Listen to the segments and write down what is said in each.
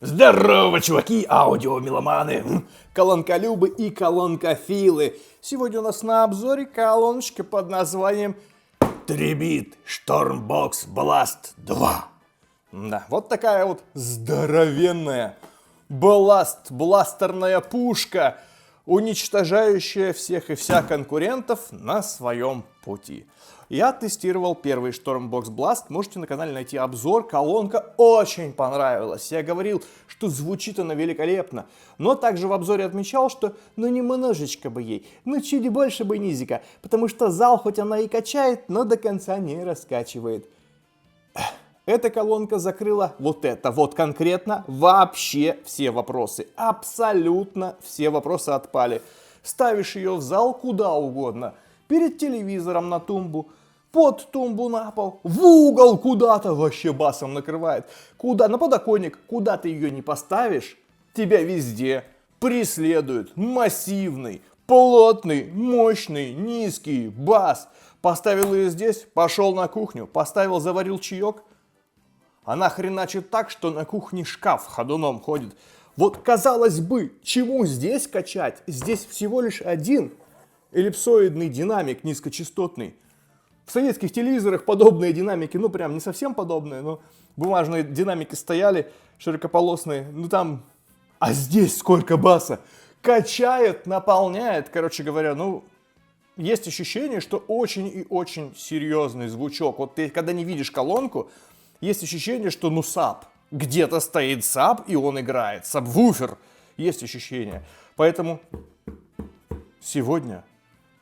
Здорово, чуваки, аудиомеломаны, колонколюбы и колонкофилы. Сегодня у нас на обзоре колоночка под названием Tribit Stormbox Blast 2. Да, вот такая вот здоровенная бластерная пушка, уничтожающая всех и вся конкурентов на своем пути. Я тестировал первый Stormbox Blast, можете на канале найти обзор, колонка очень понравилась. Я говорил, что звучит она великолепно, но также в обзоре отмечал, что немножечко бы ей, чуть больше бы низика, потому что зал хоть она и качает, но до конца не раскачивает. Эта колонка закрыла вот это вот конкретно вообще все вопросы. Абсолютно все вопросы отпали. Ставишь ее в зал куда угодно. Перед телевизором на тумбу, под тумбу на пол, в угол куда-то вообще басом накрывает. Куда? На подоконник. Куда ты ее не поставишь, тебя везде преследует массивный, плотный, мощный, низкий бас. Поставил ее здесь, пошел на кухню, поставил, заварил чаек. Она хреначит так, что на кухне шкаф ходуном ходит. Вот казалось бы, чему здесь качать? Здесь всего лишь один эллипсоидный динамик низкочастотный. В советских телевизорах подобные динамики, прям не совсем подобные, но бумажные динамики стояли, широкополосные, там... А здесь сколько баса! Качает, наполняет, короче говоря, есть ощущение, что очень и очень серьезный звучок. Вот ты, когда не видишь колонку, есть ощущение, что, саб. Где-то стоит саб, и он играет. Сабвуфер. Есть ощущение. Поэтому сегодня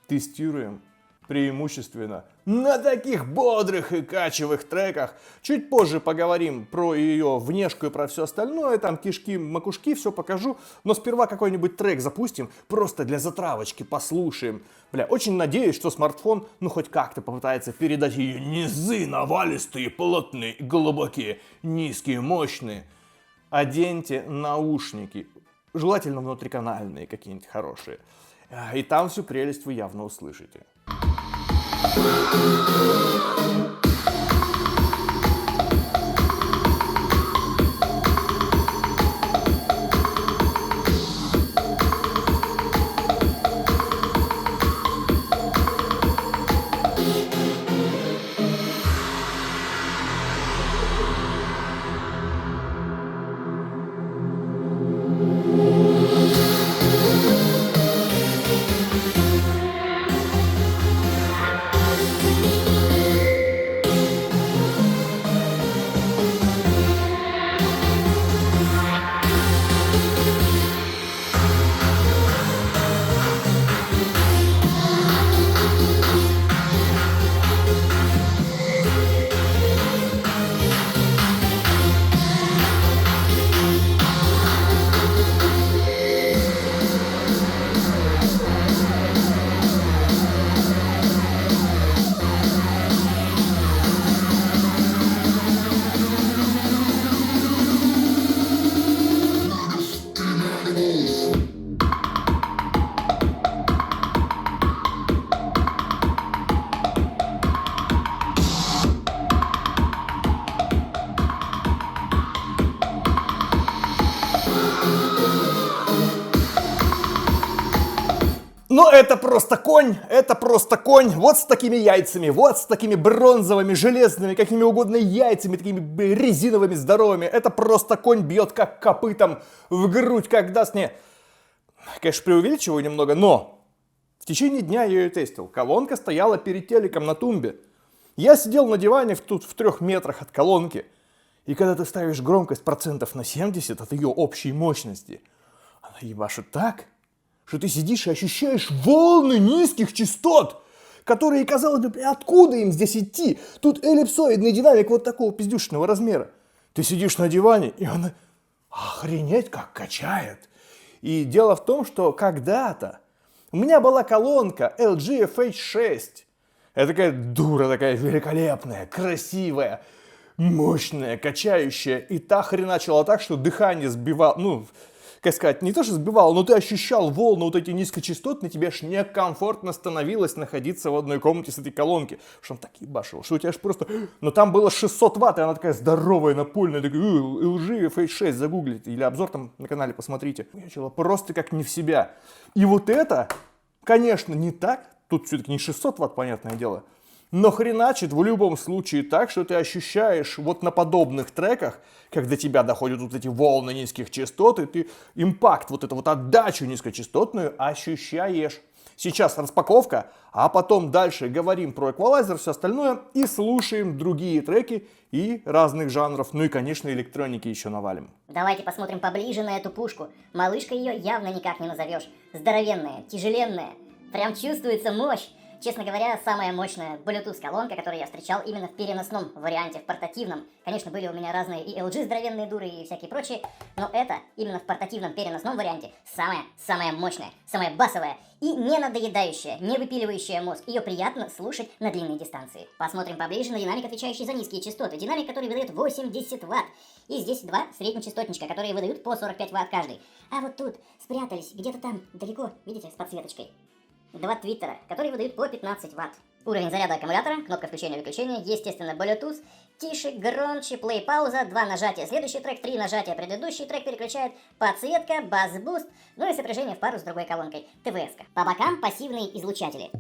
тестируем преимущественно на таких бодрых и качевых треках. Чуть позже поговорим про ее внешку и про все остальное. Там кишки, макушки, все покажу. Но сперва какой-нибудь трек запустим. Просто для затравочки послушаем. Очень надеюсь, что смартфон, хоть как-то попытается передать ее низы навалистые, плотные, глубокие, низкие, мощные. Оденьте наушники. Желательно внутриканальные какие-нибудь хорошие. И там всю прелесть вы явно услышите. Это просто конь, вот с такими яйцами, вот с такими бронзовыми, железными, какими угодно яйцами, такими резиновыми, здоровыми. Это просто конь бьет как копытом в грудь, как даст мне. Конечно, преувеличиваю немного, но в течение дня я ее тестил. Колонка стояла перед телеком на тумбе. Я сидел на диване тут в 3 метрах от колонки. И когда ты ставишь громкость процентов на 70 от ее общей мощности, она ебашит так, что ты сидишь и ощущаешь волны низких частот, которые, казалось бы, откуда им здесь идти? Тут эллипсоидный динамик вот такого пиздюшного размера. Ты сидишь на диване, и она охренеть как качает. И дело в том, что когда-то у меня была колонка LG FH6. Это такая дура, такая великолепная, красивая, мощная, качающая. И та хреначила так, что дыхание сбивало, как сказать, не то что сбивало, но ты ощущал волны вот эти низкочастотные, тебе аж некомфортно становилось находиться в одной комнате с этой колонки. Что он так ебашил, что у тебя аж просто... Но там было 600 ватт, и она такая здоровая, напольная, такая, LG FH6, загуглите, или обзор там на канале посмотрите. Я начала просто как не в себя. И вот это, конечно, не так, тут все-таки не 600 ватт, понятное дело, но хреначит в любом случае так, что ты ощущаешь вот на подобных треках, как до тебя доходят вот эти волны низких частот, и ты импакт, вот эту вот отдачу низкочастотную ощущаешь. Сейчас распаковка, а потом дальше говорим про эквалайзер, все остальное, и слушаем другие треки и разных жанров, ну и, конечно, электроники еще навалим. Давайте посмотрим поближе на эту пушку. Малышка ее явно никак не назовешь. Здоровенная, тяжеленная, прям чувствуется мощь. Честно говоря, самая мощная Bluetooth-колонка, которую я встречал именно в переносном варианте, в портативном. Конечно, были у меня разные и LG здоровенные дуры и всякие прочие, но это именно в портативном переносном варианте самая мощная, самая басовая и не надоедающая, не выпиливающая мозг. Ее приятно слушать на длинные дистанции. Посмотрим поближе на динамик, отвечающий за низкие частоты. Динамик, который выдает 80 ватт. И здесь два среднечастотничка, которые выдают по 45 ватт каждый. А вот тут спрятались, где-то там далеко, видите, с подсветочкой. Два твиттера, которые выдают по 15 ватт. Уровень заряда аккумулятора, кнопка включения-выключения, естественно, Bluetooth, тише, громче, плей-пауза, 2 нажатия, следующий трек, 3 нажатия, предыдущий трек переключает, подсветка, бас-буст, ну и сопряжение в пару с другой колонкой, ТВС-ка. По бокам пассивные излучатели.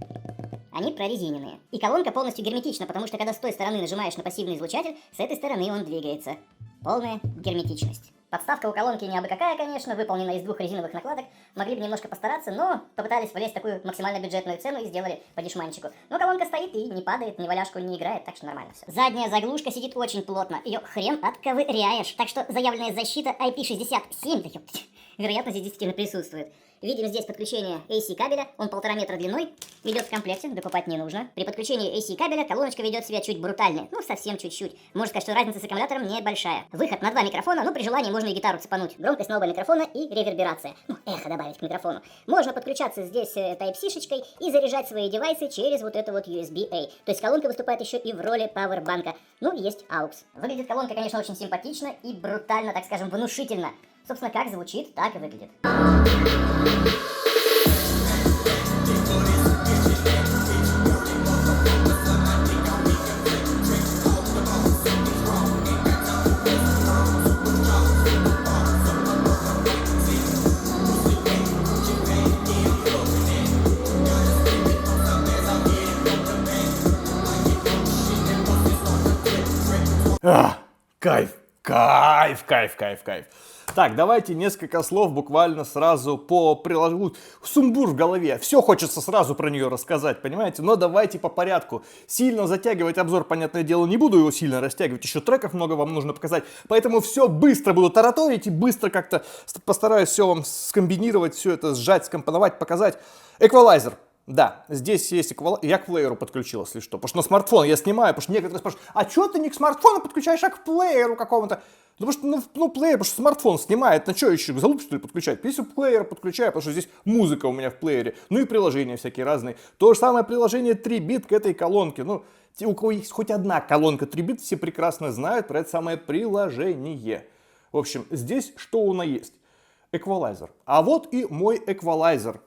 Они прорезиненные. И колонка полностью герметична, потому что когда с той стороны нажимаешь на пассивный излучатель, с этой стороны он двигается. Полная герметичность. Подставка у колонки не абы какая, конечно, выполнена из 2 резиновых накладок. Могли бы немножко постараться, но попытались влезть в такую максимально бюджетную цену и сделали по дешманчику. Но колонка стоит и не падает, ни валяшку не играет, так что нормально все. Задняя заглушка сидит очень плотно, ее хрен отковыряешь. Так что заявленная защита IP67, да ёпт, вероятно, здесь действительно присутствует. Видим здесь подключение AC кабеля, он 1,5 метра длиной, идет в комплекте, докупать не нужно. При подключении AC кабеля колоночка ведет себя чуть брутальнее, ну совсем чуть-чуть. Можно сказать, что разница с аккумулятором небольшая. Выход на 2 микрофона, ну при желании можно и гитару цепануть. Громкость на оба микрофона и реверберация. Ну, эхо добавить к микрофону. Можно подключаться здесь Type-C-шечкой и заряжать свои девайсы через вот это вот USB-A. То есть колонка выступает еще и в роли пауэрбанка. Ну, есть AUX. Выглядит колонка, конечно, очень симпатично и брутально, так скажем, внушительно. Собственно, как звучит, так и выглядит. Кайф, кайф, кайф, кайф, кайф. Так, давайте несколько слов буквально сразу по приложению. Сумбур в голове, все хочется сразу про нее рассказать, понимаете? Но давайте по порядку. Сильно затягивать обзор, понятное дело, не буду его сильно растягивать, еще треков много вам нужно показать. Поэтому все быстро буду тараторить и быстро как-то постараюсь все вам скомбинировать, все это сжать, скомпоновать, показать. Эквалайзер. Да, здесь есть эквалайзер. Я к плееру подключил, если что. Потому что на смартфон я снимаю, потому что некоторые спрашивают, а что ты не к смартфону подключаешь, а к плееру какому-то? Потому что, плеер, потому что смартфон снимает, на что еще, к залупе, что ли, подключать? Если плеер подключаю, потому что здесь музыка у меня в плеере, ну и приложения всякие разные. То же самое приложение 3-бит к этой колонке. Ну, у кого есть хоть одна колонка 3-бит, все прекрасно знают про это самое приложение. В общем, здесь что у нас есть? Эквалайзер. А вот и мой эквалайзер.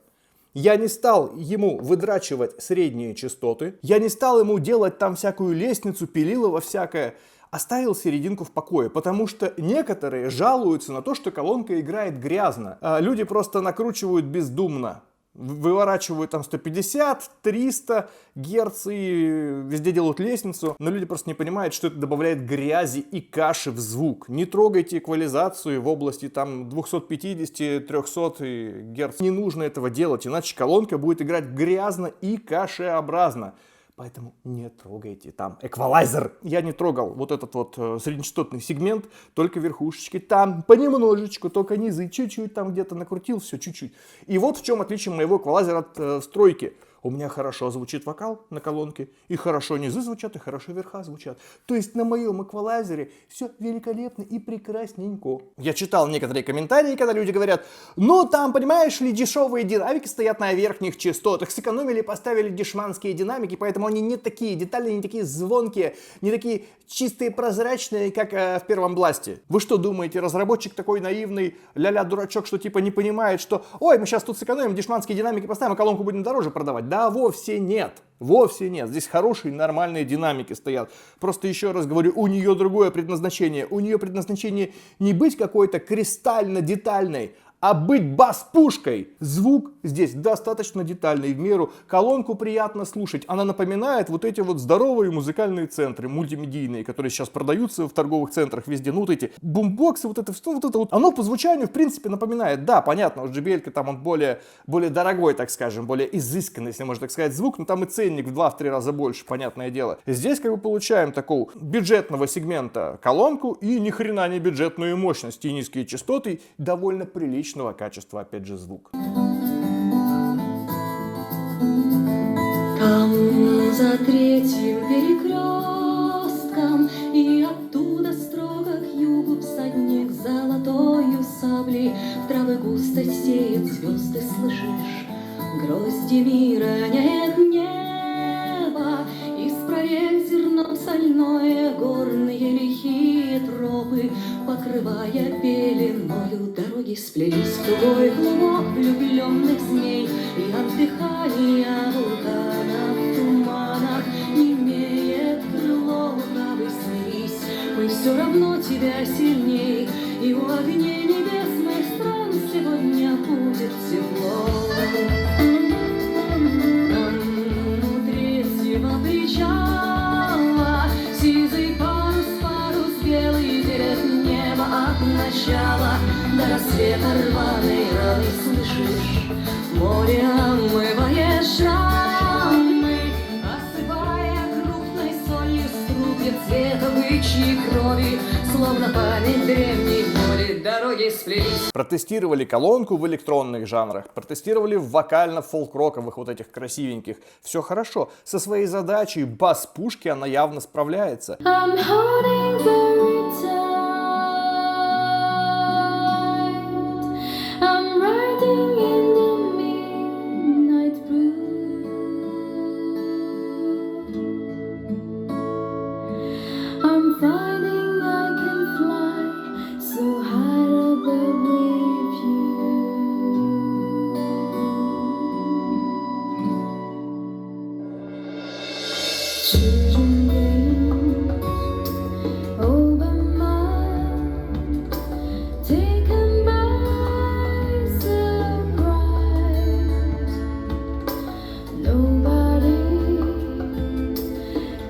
Я не стал ему выдрачивать средние частоты, я не стал ему делать там всякую лестницу, пилилово всякое. Оставил серединку в покое, потому что некоторые жалуются на то, что колонка играет грязно. Люди просто накручивают бездумно. Выворачивают там 150, 300 герц и везде делают лестницу. Но люди просто не понимают, что это добавляет грязи и каши в звук. Не трогайте эквализацию в области там 250-300 герц. Не нужно этого делать, иначе колонка будет играть грязно и кашеобразно. Поэтому не трогайте там эквалайзер. Я не трогал вот этот вот среднечастотный сегмент, только верхушечки. Там понемножечку, только низы, чуть-чуть там где-то накрутил, все чуть-чуть. И вот в чем отличие моего эквалайзера от стройки. У меня хорошо звучит вокал на колонке, и хорошо низы звучат, и хорошо верха звучат. То есть на моем эквалайзере все великолепно и прекрасненько. Я читал некоторые комментарии, когда люди говорят, ну там, понимаешь ли, дешевые динамики стоят на верхних частотах, сэкономили, поставили дешманские динамики, поэтому они не такие детальные, не такие звонкие, не такие чистые, прозрачные, как в первом бласте. Вы что думаете, разработчик такой наивный, ля-ля дурачок, что типа не понимает, что ой, мы сейчас тут сэкономим, дешманские динамики поставим, а колонку будем дороже продавать? Да, вовсе нет. Вовсе нет. Здесь хорошие, нормальные динамики стоят. Просто еще раз говорю, у нее другое предназначение. У нее предназначение не быть какой-то кристально детальной, а быть бас-пушкой. Звук здесь достаточно детальный, в меру. Колонку приятно слушать. Она напоминает вот эти вот здоровые музыкальные центры, мультимедийные, которые сейчас продаются в торговых центрах везде. Ну вот эти бумбоксы, вот это вот. Оно по звучанию, в принципе, напоминает. Да, понятно, у JBL там он более дорогой, так скажем, более изысканный, если можно так сказать, звук. Но там и ценник в 2-3 раза больше, понятное дело. Здесь как бы получаем такого бюджетного сегмента колонку и ни хрена не бюджетную мощность и низкие частоты, довольно прилично качества, опять же, звук. Там за третьим перекрестком и оттуда строго к югу всадник золотою саблей в травы густо сеет звезды, слышишь? Грозди роняет небо, из прорек зерном сольное, горные лихие тропы, покрывая пеленою, дороги сплелись в тугой клубок влюбленных змей, и от дыхания вулкана в туманах имеет крыло, лукавый, смирись, мы все равно тебя сильней, и у огней небесных стран сегодня будет тепло. Причала, сизый парус, белый дерет небо от начала до рассвета рваной раны, слышишь? Море омывает шрамы, осыпая крупной солью струги цвета бычьей крови, словно память древней боли, дороги сплелись. Протестировали колонку в электронных жанрах, протестировали в вокально-фолк-роковых вот этих красивеньких. Все хорошо. Со своей задачей бас-пушки она явно справляется. I'm holding very tight. I'm riding in the midnight blue. I'm finding I can fly so high above with you. Children over mine, taken by surprise. Nobody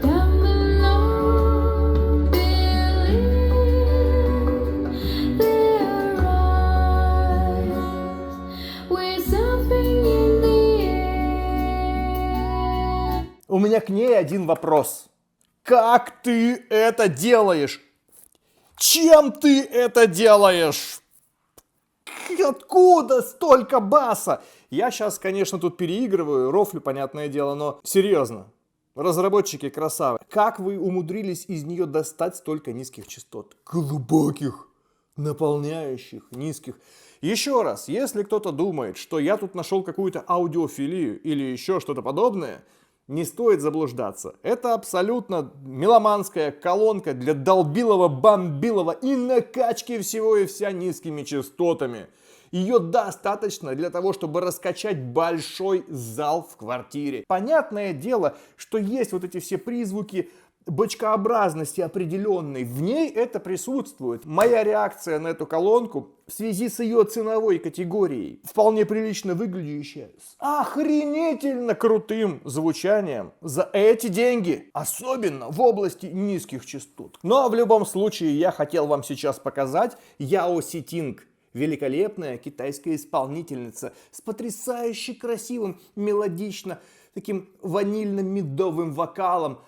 down below believe their eyes. We're something in the air. У меня к ней один вопрос. Как ты это делаешь? Чем ты это делаешь? Откуда столько баса? Я сейчас, конечно, тут переигрываю, рофлю, понятное дело, но серьезно. Разработчики красавы. Как вы умудрились из нее достать столько низких частот? Глубоких, наполняющих, низких. Еще раз, если кто-то думает, что я тут нашел какую-то аудиофилию или еще что-то подобное, не стоит заблуждаться. Это абсолютно меломанская колонка для долбилого, бомбилого и накачки всего и вся низкими частотами. Ее достаточно для того, чтобы раскачать большой зал в квартире. Понятное дело, что есть вот эти все призвуки бочкообразности определенной. В ней это присутствует. Моя реакция на эту колонку в связи с ее ценовой категорией, вполне прилично выглядящая, с охренительно крутым звучанием за эти деньги. Особенно в области низких частот. Но в любом случае я хотел вам сейчас показать Яо Ситинг. Великолепная китайская исполнительница с потрясающе красивым, мелодично, таким ванильно-медовым вокалом.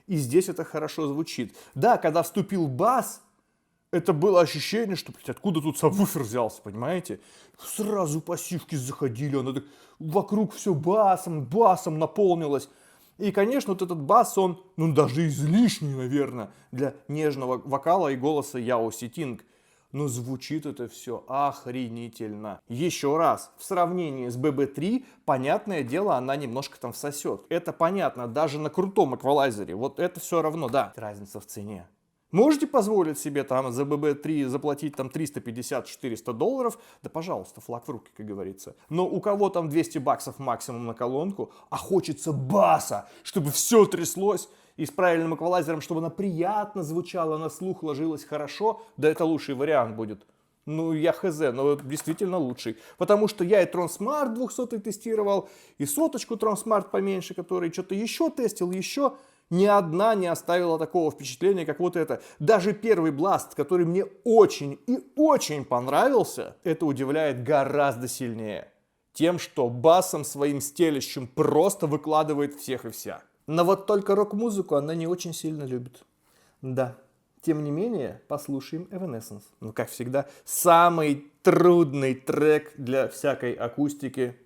И здесь это хорошо звучит. Да, когда вступил бас, Это было ощущение, что, блядь, откуда тут сабвуфер взялся, понимаете? Сразу пассивки заходили, она так, вокруг все басом наполнилось. И, конечно, вот этот бас, он, ну, даже излишний, наверное, для нежного вокала и голоса Яо Ситинг. Но звучит это все охренительно. Еще раз, в сравнении с BB3, понятное дело, она немножко там всосет. Это понятно, даже на крутом эквалайзере. Вот это все равно, да, разница в цене. Можете позволить себе там за BB3 заплатить там $350-400? Да, пожалуйста, флаг в руки, как говорится. Но у кого там $200 максимум на колонку, а хочется баса, чтобы все тряслось, и с правильным эквалайзером, чтобы она приятно звучала, на слух ложилась хорошо, да это лучший вариант будет. Ну, я хз, но действительно лучший. Потому что я и Tronsmart 200 тестировал, и соточку Tronsmart поменьше, который что-то еще тестил, еще. Ни одна не оставила такого впечатления, как вот это. Даже первый Blast, который мне очень и очень понравился, это удивляет гораздо сильнее. Тем, что басом своим стелищем просто выкладывает всех и вся. Но вот только рок-музыку она не очень сильно любит. Да. Тем не менее, послушаем Evanescence. Ну, как всегда, самый трудный трек для всякой акустики.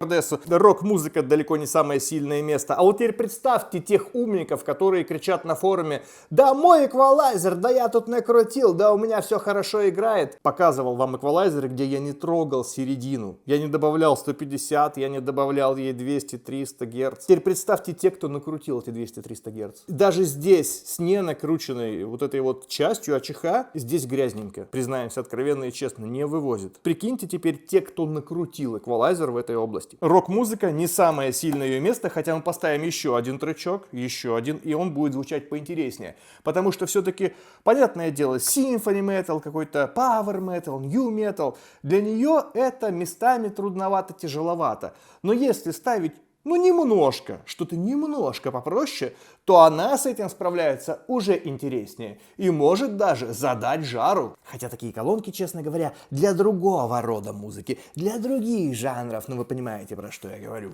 Рок-музыка далеко не самое сильное место. А вот теперь представьте тех умников, которые кричат на форуме: «Да мой эквалайзер, да я тут накрутил, да у меня все хорошо играет». Показывал вам эквалайзеры, где я не трогал середину. Я не добавлял 150, я не добавлял ей 200-300 Гц. Теперь представьте те, кто накрутил эти 200-300 Гц. Даже здесь, с ненакрученной вот этой вот частью АЧХ, здесь грязненько. Признаемся откровенно и честно, не вывозит. Прикиньте теперь те, кто накрутил эквалайзер в этой области. Рок-музыка не самое сильное ее место, хотя мы поставим еще один тречок, еще один, и он будет звучать поинтереснее. Потому что все-таки, понятное дело, symphony metal, какой-то power metal, new metal, для нее это местами трудновато, тяжеловато. Но если ставить немножко, что-то немножко попроще, то она с этим справляется уже интереснее и может даже задать жару. Хотя такие колонки, честно говоря, для другого рода музыки, для других жанров, ну вы понимаете, про что я говорю.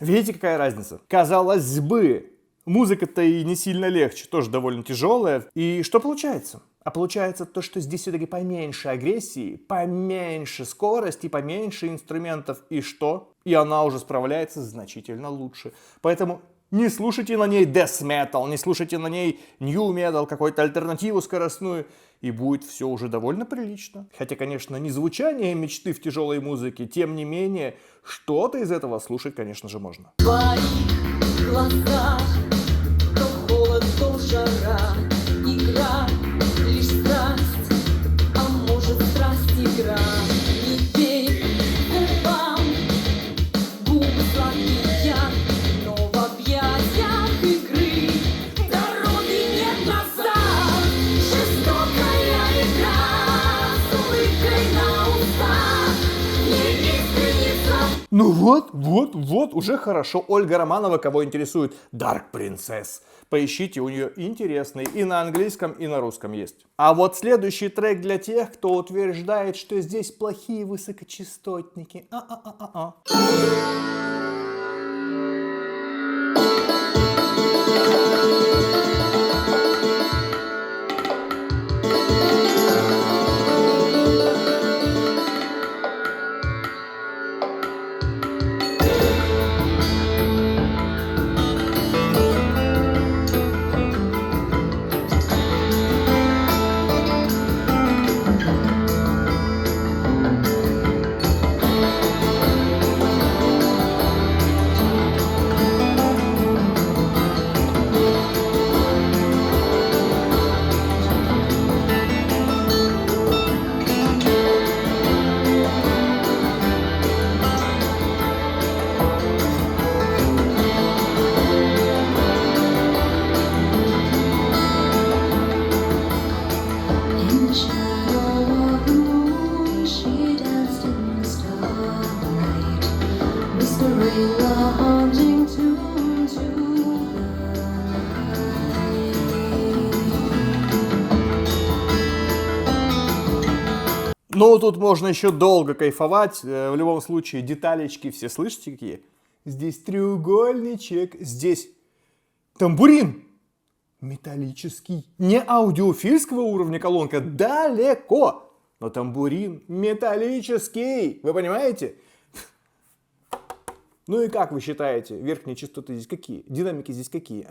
Видите, какая разница? Казалось бы, музыка-то и не сильно легче, тоже довольно тяжелая. И что получается? А получается то, что здесь все-таки поменьше агрессии, поменьше скорости, поменьше инструментов. И что? И она уже справляется значительно лучше. Поэтому не слушайте на ней death metal, не слушайте на ней new metal, какую-то альтернативу скоростную. И будет все уже довольно прилично. Хотя, конечно, не звучание мечты в тяжелой музыке, тем не менее, что-то из этого слушать, конечно же, можно. В твоих глазах то холод, то жара, игра, лишь страсть, а может страсть игра. Не верь губам, губы сладкие, но в объятиях игры дороги нет назад. Жестокая игра с улыбкой на устах, не искренится. Ну вот, уже хорошо. Ольга Романова, кого интересует Dark Princess. Поищите, у нее интересный и на английском, и на русском есть. А вот следующий трек для тех, кто утверждает, что здесь плохие высокочастотники. Ну, тут можно еще долго кайфовать. В любом случае, деталечки все слышите какие? Здесь треугольничек, здесь тамбурин. Металлический. Не аудиофильского уровня колонка, далеко. Но тамбурин металлический. Вы понимаете? Ну и как вы считаете, верхние частоты здесь какие? Динамики здесь какие?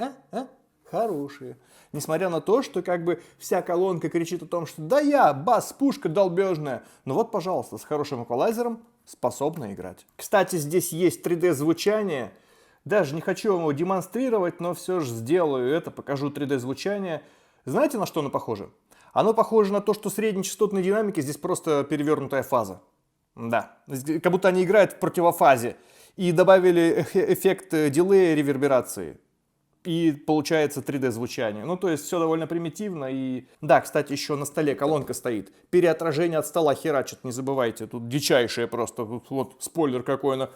Хорошие. Несмотря на то, что как бы вся колонка кричит о том, что да я, бас, пушка долбежная. Но вот, пожалуйста, с хорошим эквалайзером способна играть. Кстати, здесь есть 3D звучание. Даже не хочу вам его демонстрировать, но все же сделаю это, покажу 3D звучание. Знаете, на что оно похоже? Оно похоже на то, что среднечастотные динамики здесь просто перевернутая фаза. Да, как будто они играют в противофазе. И добавили эффект дилея, реверберации. И получается 3D звучание. Ну, то есть все довольно примитивно. И да, кстати, еще на столе колонка стоит. Переотражение от стола херачит, не забывайте. Тут дичайшее просто. Вот спойлер какой она.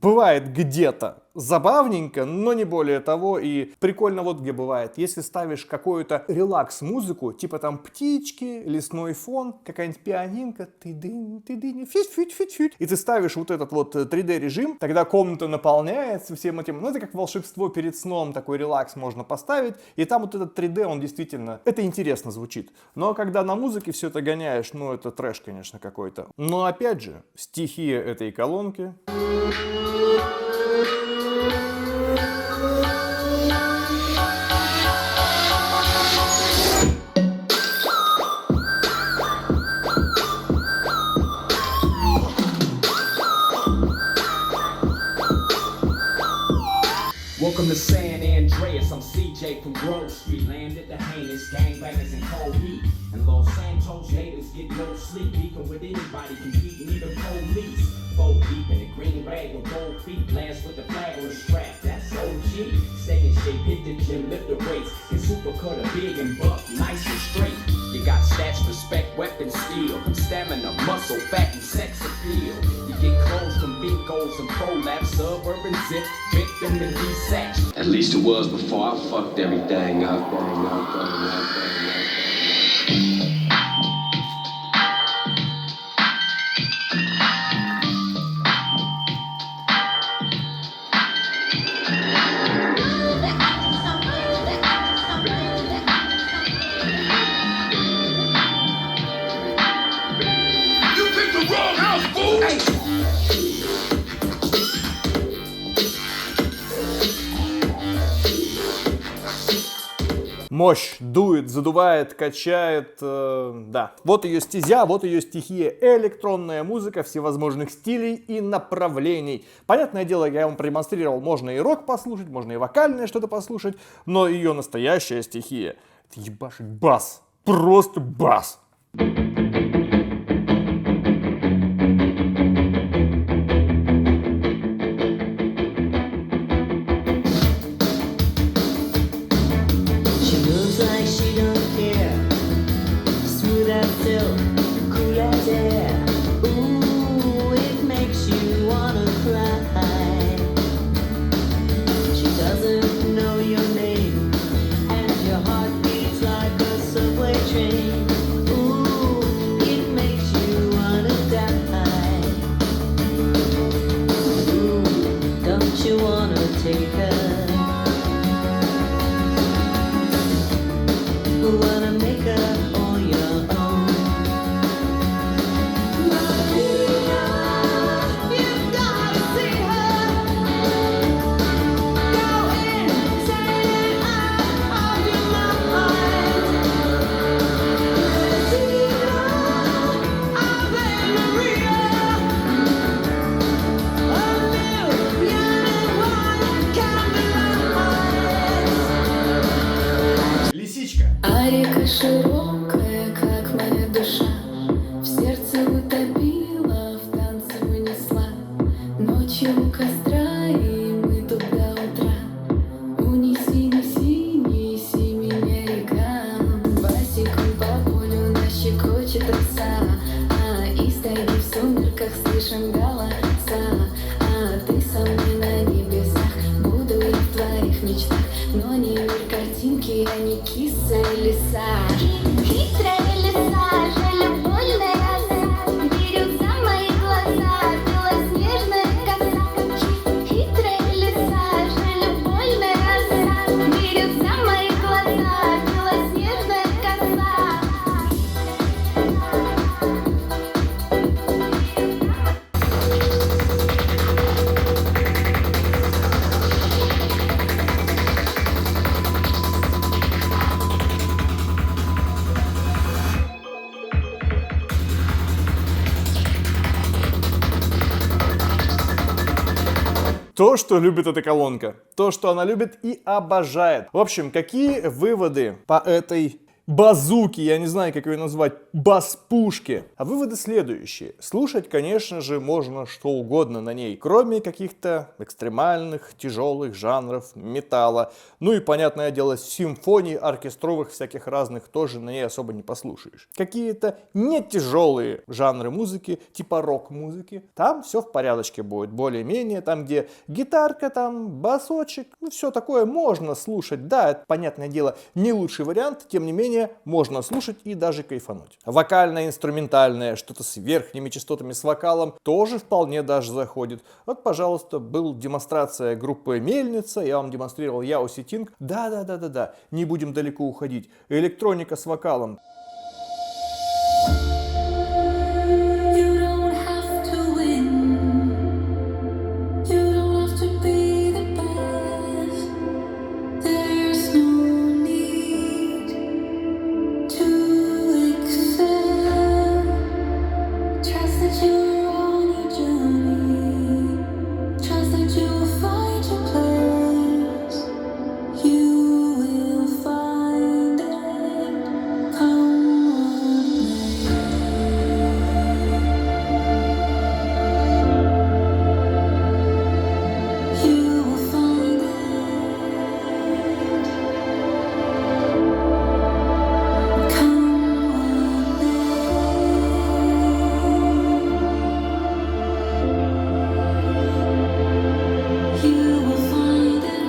Бывает где-то забавненько, но не более того. И прикольно вот где бывает. Если ставишь какую-то релакс-музыку, типа там птички, лесной фон, какая-нибудь пианинка, ты-дынь, фють-фють-фють-фють, и ты ставишь вот этот вот 3D-режим, тогда комната наполняется всем этим. Ну, это как волшебство перед сном, такой релакс можно поставить. И там вот этот 3D, он действительно, это интересно звучит. Но когда на музыке все это гоняешь, ну, это трэш, конечно, какой-то. Но опять же, стихия этой колонки... Welcome to San Andreas, I'm CJ from Grove Street. Landed the heinous gangbangers in cold heat. And Los Santos natives get no sleep. Beefing with anybody, competing, even police. 4 deep in the green bag with gold feet. Blast with the flag on the strap, that's OG. Stay in shape, hit the gym, lift the weights. Get super cut a big and buck, nice and straight. You got stats, respect, weapon, steel. Stamina, muscle, fat, and sex appeal. You get clothes from Binkos and Prolapse. Suburban zip, victim and desatch. At least it was before I fucked everything up. Мощь дует, задувает, качает, да. Вот ее стезя, вот ее стихия. Электронная музыка всевозможных стилей и направлений. Понятное дело, я вам продемонстрировал, можно и рок послушать, можно и вокальное что-то послушать, но ее настоящая стихия — это ебашить бас. Просто бас. Train. Ooh, То, что любит эта колонка. То, что она любит и обожает. В общем, какие выводы по этой базуки, я не знаю, как ее назвать, бас-пушки. А выводы следующие. Слушать, конечно же, можно что угодно на ней, кроме каких-то экстремальных, тяжелых жанров металла. Ну и, понятное дело, симфоний, оркестровых всяких разных тоже на ней особо не послушаешь. Какие-то не тяжелые жанры музыки, типа рок-музыки, там все в порядочке будет, более-менее, там, где гитарка, там, басочек, ну, все такое можно слушать. Да, это, понятное дело, не лучший вариант, тем не менее, можно слушать и даже кайфануть. Вокальное, инструментальное, что-то с верхними частотами, с вокалом, тоже вполне даже заходит. Вот, пожалуйста, был демонстрация группы Мельница, я вам демонстрировал Яо Ситинг. Да, не будем далеко уходить. Электроника с вокалом. You don't have to win. You don't have to be the best. There's no need to excel. Trust that you're on a journey. Trust that you'll find your place. You will find it. Come on. You will find it. Come on. You will find it.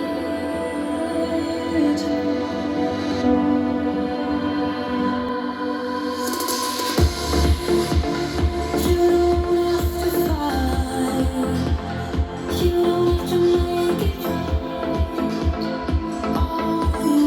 You don't have to fight. You don't have to make it right. All you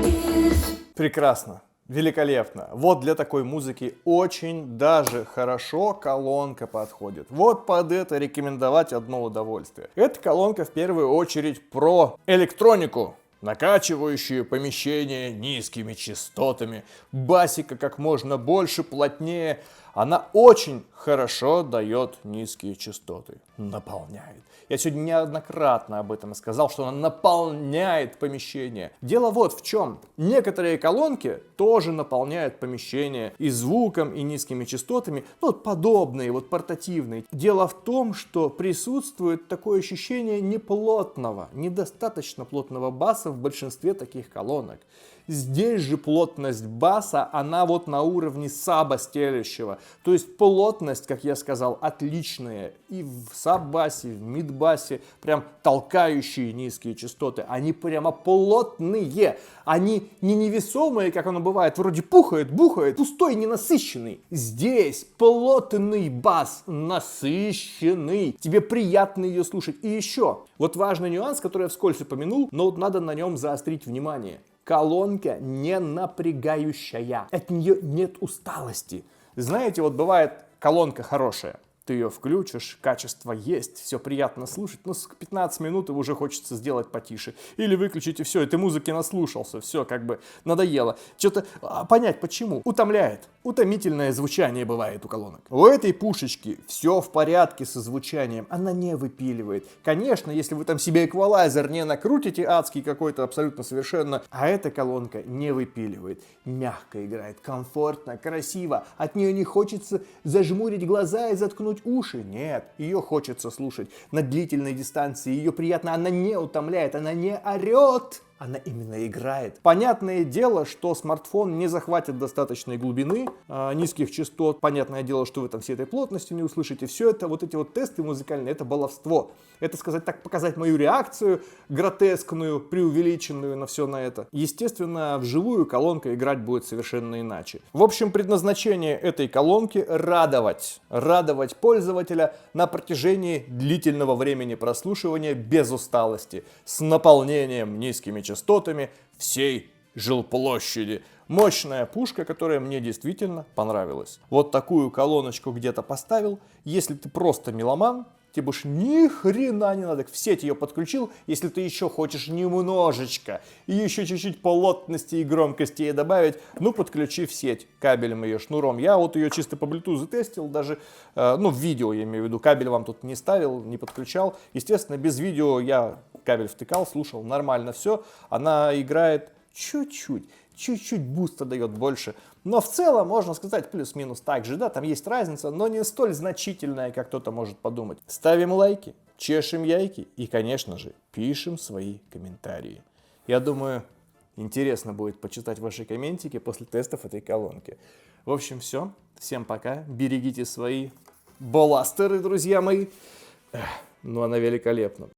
need is Прекрасно. Великолепно. Вот для такой музыки очень даже хорошо колонка подходит. Вот под это рекомендовать одно удовольствие. Эта колонка в первую очередь про электронику, накачивающую помещение низкими частотами, басика как можно больше, плотнее. Она очень хорошо дает низкие частоты, наполняет. Я сегодня неоднократно об этом сказал, что она наполняет помещение. Дело вот в чем. Некоторые колонки тоже наполняют помещение и звуком, и низкими частотами, ну, вот подобные, вот портативные. Дело в том, что присутствует такое ощущение неплотного, недостаточно плотного баса в большинстве таких колонок. Здесь же плотность баса, она вот на уровне саба стелящего. То есть плотность, как я сказал, отличная. И в саб-басе, в мид-басе, прям толкающие низкие частоты. Они прямо плотные. Они не невесомые, как оно бывает, вроде пухает, бухает, пустой, ненасыщенный. Здесь плотный бас, насыщенный. Тебе приятно ее слушать. И еще, вот важный нюанс, который я вскользь упомянул, но вот надо на нем заострить внимание. Колонка не напрягающая. От нее нет усталости. Знаете, вот бывает колонка хорошая. Ты ее включишь, качество есть, все приятно слушать, но с 15 минут его уже хочется сделать потише. Или выключить и все, и ты музыки наслушался, все как бы надоело. Что-то понять почему. Утомляет. Утомительное звучание бывает у колонок. У этой пушечки все в порядке со звучанием, она не выпиливает. Конечно, если вы там себе эквалайзер не накрутите адский какой-то абсолютно совершенно, а эта колонка не выпиливает. Мягко играет, комфортно, красиво. От нее не хочется зажмурить глаза и заткнуть уши. Нет, ее хочется слушать на длительной дистанции. Ее приятно, она не утомляет, она не орет. Она именно играет. Понятное дело, что смартфон не захватит достаточной глубины, низких частот. Понятное дело, что вы там всей этой плотности не услышите. Все это, вот эти вот тесты музыкальные, это баловство. Это, сказать так, показать мою реакцию гротескную, преувеличенную на все на это. Естественно, вживую колонка играть будет совершенно иначе. В общем, предназначение этой колонки радовать. Радовать пользователя на протяжении длительного времени прослушивания без усталости. С наполнением низкими частотами всей жилплощади. Мощная пушка, которая мне действительно понравилась. Вот такую колоночку где-то поставил. Если ты просто меломан, тебе больше ни хрена не надо. В сеть ее подключил, если ты еще хочешь немножечко, и еще чуть-чуть плотности и громкости ей добавить, ну, подключи в сеть кабелем ее, шнуром. Я вот ее чисто по Bluetooth тестил, даже, ну, в видео я имею в виду, кабель вам тут не ставил, не подключал. Естественно, без видео я кабель втыкал, слушал, нормально все. Она играет чуть-чуть буста дает больше. Но в целом, можно сказать, плюс-минус так же, да, там есть разница, но не столь значительная, как кто-то может подумать. Ставим лайки, чешем яйки и, конечно же, пишем свои комментарии. Я думаю, интересно будет почитать ваши комментики после тестов этой колонки. В общем, все. Всем пока. Берегите свои бластеры, друзья мои. Ну, она великолепна.